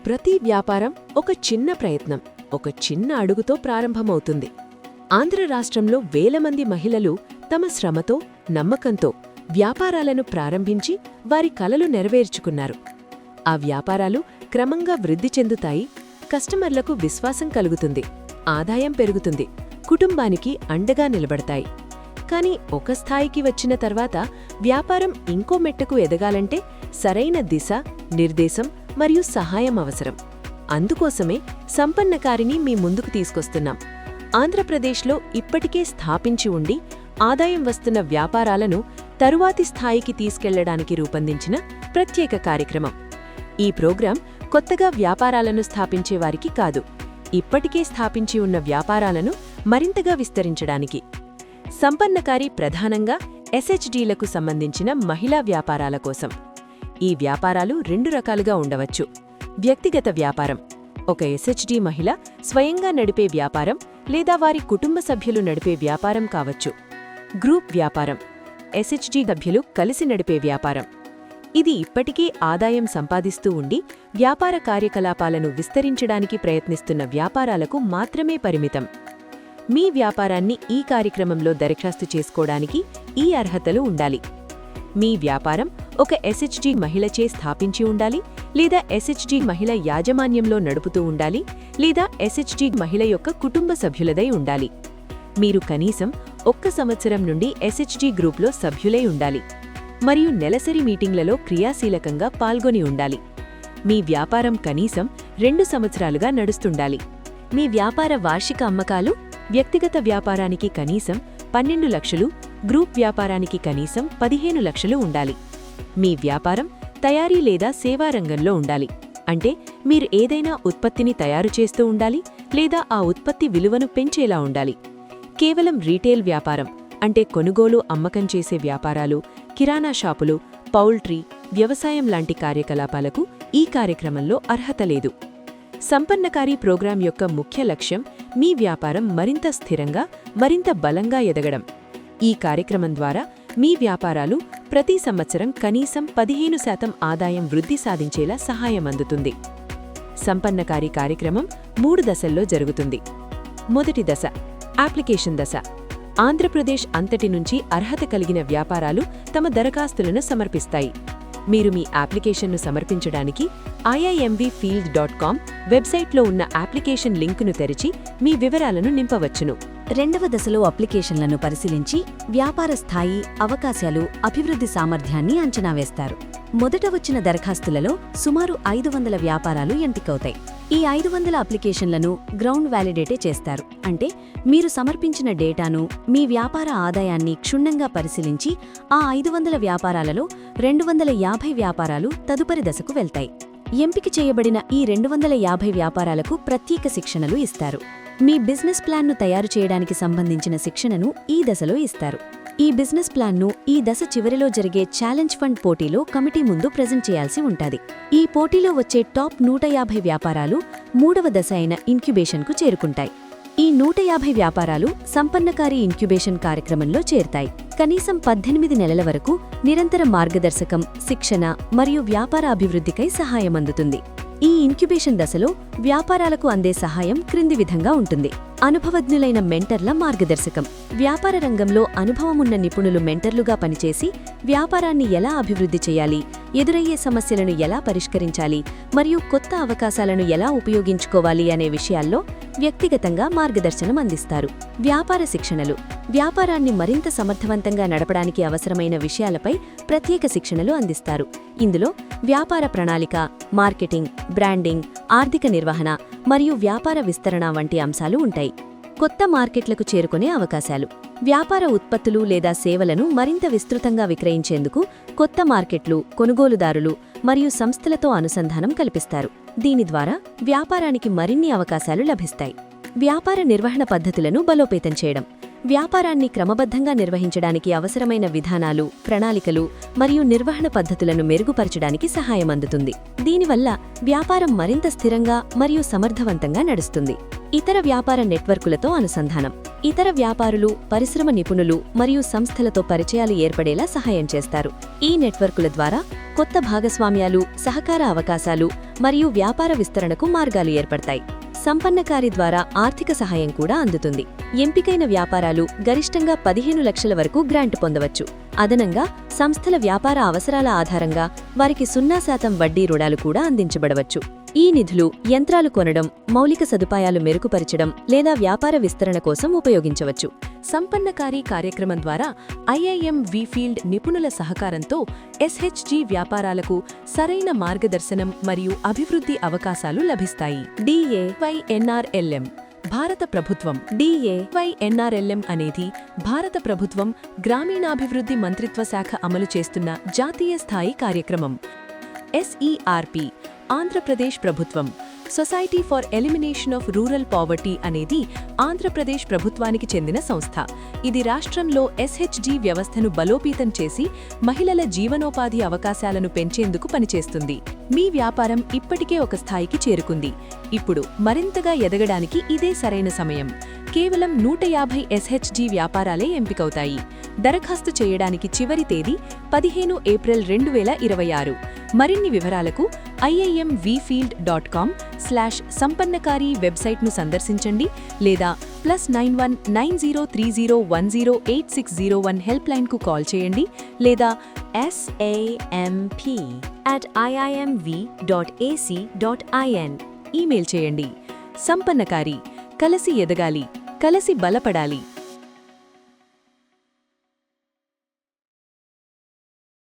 ప్రతి వ్యాపారం ఒక చిన్న ప్రయత్నం, ఒక చిన్న అడుగుతో ప్రారంభమవుతుంది. ఆంధ్ర రాష్ట్రంలో వేల మంది మహిళలు తమ శ్రమతో, నమ్మకంతో వ్యాపారాలను ప్రారంభించి వారి కలలు నెరవేర్చుకున్నారు. ఆ వ్యాపారాలు క్రమంగా వృద్ధి చెందుతాయి, కస్టమర్లకు విశ్వాసం కలుగుతుంది, ఆదాయం పెరుగుతుంది, కుటుంబానికి అండగా నిలబడతాయి. కానీ ఒక స్థాయికి వచ్చిన తర్వాత వ్యాపారం ఇంకో మెట్టుకు ఎదగాలంటే సరైన దిశ, నిర్దేశం మరియు సహాయం అవసరం. అందుకోసమే సంపన్నకారిని మీ ముందుకు తీసుకొస్తున్నాం. ఆంధ్రప్రదేశ్లో ఇప్పటికే స్థాపించి ఉండి ఆదాయం వస్తున్న వ్యాపారాలను తరువాతి స్థాయికి తీసుకెళ్లడానికి రూపొందించిన ప్రత్యేక కార్యక్రమం. ఈ ప్రోగ్రాం కొత్తగా వ్యాపారాలను స్థాపించేవారికి కాదు, ఇప్పటికే స్థాపించి ఉన్న వ్యాపారాలను మరింతగా విస్తరించడానికి. సంపన్నకారి ప్రధానంగా ఎస్హెచ్డీలకు సంబంధించిన మహిళా వ్యాపారాల కోసం. ఈ వ్యాపారాలు రెండు రకాలుగా ఉండవచ్చు. వ్యక్తిగత వ్యాపారం, ఒక ఎస్హెచ్డీ మహిళ స్వయంగా నడిపే వ్యాపారం లేదా వారి కుటుంబ సభ్యులు నడిపే వ్యాపారం కావచ్చు. గ్రూప్ వ్యాపారం, ఎస్హెచ్డీ సభ్యులు కలిసి నడిపే వ్యాపారం. ఇది ఇప్పటికే ఆదాయం సంపాదిస్తూ ఉండి వ్యాపార కార్యకలాపాలను విస్తరించడానికి ప్రయత్నిస్తున్న వ్యాపారాలకు మాత్రమే పరిమితం. మీ వ్యాపారాన్ని ఈ కార్యక్రమంలో దరఖాస్తు చేసుకోవడానికి ఈ అర్హతలు ఉండాలి. మీ వ్యాపారం ఒక ఎస్హెచ్డీ మహిళచే స్థాపించి ఉండాలి, లేదా ఎస్హెచ్డీ మహిళ యాజమాన్యంలో నడుపుతూ ఉండాలి, లేదా ఎస్హెచ్డీ మహిళ యొక్క కుటుంబ సభ్యులదై ఉండాలి. మీరు కనీసం 1 సంవత్సరం నుండి ఎస్హెచ్డీ గ్రూప్లో సభ్యులై ఉండాలి మరియు నెలసరి మీటింగ్లలో క్రియాశీలకంగా పాల్గొని ఉండాలి. మీ వ్యాపారం కనీసం 2 సంవత్సరాలుగా నడుస్తుండాలి. మీ వ్యాపార వార్షిక అమ్మకాలు వ్యక్తిగత వ్యాపారానికి కనీసం 12 లక్షలు, గ్రూప్ వ్యాపారానికి కనీసం 15 లక్షలు ఉండాలి. మీ వ్యాపారం తయారీ లేదా సేవా రంగంలో ఉండాలి. అంటే మీరు ఏదైనా ఉత్పత్తిని తయారు చేస్తూ ఉండాలి లేదా ఆ ఉత్పత్తి విలువను పెంచేలా ఉండాలి. కేవలం రీటైల్ వ్యాపారం అంటే కొనుగోలు, అమ్మకం చేసే వ్యాపారాలు, కిరాణా షాపులు, పౌల్ట్రీ, వ్యవసాయం లాంటి కార్యకలాపాలకు ఈ కార్యక్రమంలో అర్హత లేదు. సంపన్నకారి ప్రోగ్రాం యొక్క ముఖ్య లక్ష్యం మీ వ్యాపారం మరింత స్థిరంగా, మరింత బలంగా ఎదగడం. ఈ కార్యక్రమం ద్వారా మీ వ్యాపారాలు ప్రతి సంవత్సరం కనీసం 15% ఆదాయం వృద్ధి సాధించేలా సహాయం అందుతుంది. సంపన్నకారి కార్యక్రమం 3 దశల్లో జరుగుతుంది. మొదటి దశ అప్లికేషన్ దశ. ఆంధ్రప్రదేశ్ అంతటి నుంచి అర్హత కలిగిన వ్యాపారాలు తమ దరఖాస్తులను సమర్పిస్తాయి. మీరు మీ అప్లికేషన్ను సమర్పించడానికి iimvfield.com వెబ్సైట్లో ఉన్న అప్లికేషన్ లింకును తెరిచి మీ వివరాలను నింపవచ్చును. రెండవ దశలో అప్లికేషన్లను పరిశీలించి వ్యాపార స్థాయి, అవకాశాలు, అభివృద్ధి సామర్థ్యాన్ని అంచనా వేస్తారు. మొదట వచ్చిన దరఖాస్తులలో సుమారు 500 వ్యాపారాలు ఎంపికవుతాయి. ఈ 500 అప్లికేషన్లను గ్రౌండ్ వ్యాలిడేటే చేస్తారు. అంటే మీరు సమర్పించిన డేటాను, మీ వ్యాపార ఆదాయాన్ని క్షుణ్ణంగా పరిశీలించి ఆ 500 వ్యాపారాలలో 250 వ్యాపారాలు తదుపరి దశకు వెళ్తాయి. ఎంపిక చేయబడిన ఈ 250 వ్యాపారాలకు ప్రత్యేక శిక్షణలు ఇస్తారు. మీ బిజినెస్ ప్లాన్ను తయారు చేయడానికి సంబంధించిన శిక్షణను ఈ దశలో ఇస్తారు. ఈ బిజినెస్ ప్లాన్ను ఈ దశ చివరిలో జరిగే ఛాలెంజ్ ఫండ్ పోటీలో కమిటీ ముందు ప్రెజెంట్ చేయాల్సి ఉంటుంది. ఈ పోటీలో వచ్చే టాప్ 150 వ్యాపారాలు 3వ దశ అయిన ఇన్క్యుబేషన్కు చేరుకుంటాయి. ఈ 150 వ్యాపారాలు సంపన్నకారి ఇన్క్యుబేషన్ కార్యక్రమంలో చేరుతాయి. కనీసం 18 నెలల వరకు నిరంతర మార్గదర్శకం, శిక్షణ మరియు వ్యాపార అభివృద్ధికై సహాయం అందుతుంది. ఈ ఇన్క్యుబేషన్ దశలో వ్యాపారాలకు అందే సహాయం క్రింది విధంగా ఉంటుంది. అనుభవజ్ఞులైన మెంటర్ల మార్గదర్శకం. వ్యాపార రంగంలో అనుభవమున్న నిపుణులు మెంటర్లుగా పనిచేసి వ్యాపారాన్ని ఎలా అభివృద్ధి చేయాలి, ఎదురయ్యే సమస్యలను ఎలా పరిష్కరించాలి మరియు కొత్త అవకాశాలను ఎలా ఉపయోగించుకోవాలి అనే విషయాల్లో వ్యక్తిగతంగా మార్గదర్శనం అందిస్తారు. వ్యాపార శిక్షణలు. వ్యాపారాన్ని మరింత సమర్థవంతంగా నడపడానికి అవసరమైన విషయాలపై ప్రత్యేక శిక్షణలు అందిస్తారు. ఇందులో వ్యాపార ప్రణాళిక, మార్కెటింగ్, బ్రాండింగ్, ఆర్థిక నిర్వహణ మరియు వ్యాపార విస్తరణ వంటి అంశాలు ఉంటాయి. కొత్త మార్కెట్లకు చేరుకునే అవకాశాలు. వ్యాపార ఉత్పత్తులు లేదా సేవలను మరింత విస్తృతంగా విక్రయించేందుకు కొత్త మార్కెట్లు, కొనుగోలుదారులు మరియు సంస్థలతో అనుసంధానం కల్పిస్తారు. దీని ద్వారా వ్యాపారానికి మరిన్ని అవకాశాలు లభిస్తాయి. వ్యాపార నిర్వహణ పద్ధతులను బలోపేతం చేయడం. వ్యాపారాన్ని క్రమబద్ధంగా నిర్వహించడానికి అవసరమైన విధానాలు, ప్రణాళికలు మరియు నిర్వహణ పద్ధతులను మెరుగుపరచడానికి సహాయం అందుతుంది. దీనివల్ల వ్యాపారం మరింత స్థిరంగా మరియు సమర్థవంతంగా నడుస్తుంది. ఇతర వ్యాపార నెట్వర్కులతో అనుసంధానం. ఇతర వ్యాపారులు, పరిశ్రమ నిపుణులు మరియు సంస్థలతో పరిచయాలు ఏర్పడేలా సహాయం చేస్తారు. ఈ నెట్వర్కుల ద్వారా కొత్త భాగస్వామ్యాలు, సహకార అవకాశాలు మరియు వ్యాపార విస్తరణకు మార్గాలు ఏర్పడతాయి. సంపన్నకారి ద్వారా ఆర్థిక సహాయం కూడా అందుతుంది. ఎంపికైన వ్యాపారాలు గరిష్టంగా 15 లక్షల వరకు గ్రాంట్ పొందవచ్చు. అదనంగా సంస్థల వ్యాపార అవసరాల ఆధారంగా వారికి 0% వడ్డీ రుణాలు కూడా అందించబడవచ్చు. ఈ నిధులు యంత్రాలు కొనడం, మౌలిక సదుపాయాలు మెరుగుపరచడం లేదా వ్యాపార విస్తరణ కోసం ఉపయోగించవచ్చు. సంపన్నకారి కార్యక్రమం ద్వారా ఐఐఎం వీఫీల్డ్ నిపుణుల సహకారంతో ఎస్హెచ్జి వ్యాపారాలకు సరైన మార్గదర్శనం మరియు అభివృద్ధి అవకాశాలు లభిస్తాయి. DAYNRLM భారత ప్రభుత్వం. DAYNRLM అనేది భారత ప్రభుత్వం గ్రామీణాభివృద్ధి మంత్రిత్వ శాఖ అమలు చేస్తున్న జాతీయ స్థాయి కార్యక్రమం. SERP ఆంధ్రప్రదేశ్ ప్రభుత్వం. Society for elimination of rural poverty అనేది ఆంధ్రప్రదేశ్ ప్రభుత్వానికి చెందిన సంస్థ. ఇది రాష్ట్రంలో ఎస్హెచ్జి వ్యవస్థను బలోపేతం చేసి మహిళల జీవనోపాధి అవకాశాలను పెంచేందుకు పనిచేస్తుంది. మీ వ్యాపారం ఇప్పటికే ఒక స్థాయికి చేరుకుంది. ఇప్పుడు మరింతగా ఎదగడానికి ఇదే సరైన సమయం. కేవలం 150 ఎస్హెచ్జి వ్యాపారాలే ఎంపికవుతాయి. దరఖాస్తు చేయడానికి చివరి తేదీ 15 ఏప్రిల్ 2026. మరిన్ని వివరాలకు iimvfield.com/సంపన్నకారి వెబ్సైట్ను సందర్శించండి లేదా +91 9030108601 హెల్ప్లైన్కు కాల్ చేయండి లేదా samp@iimv.ac.in ఈమెయిల్ చేయండి. సంపన్నకారి, కలసి ఎదగాలి, కలసి బలపడాలి.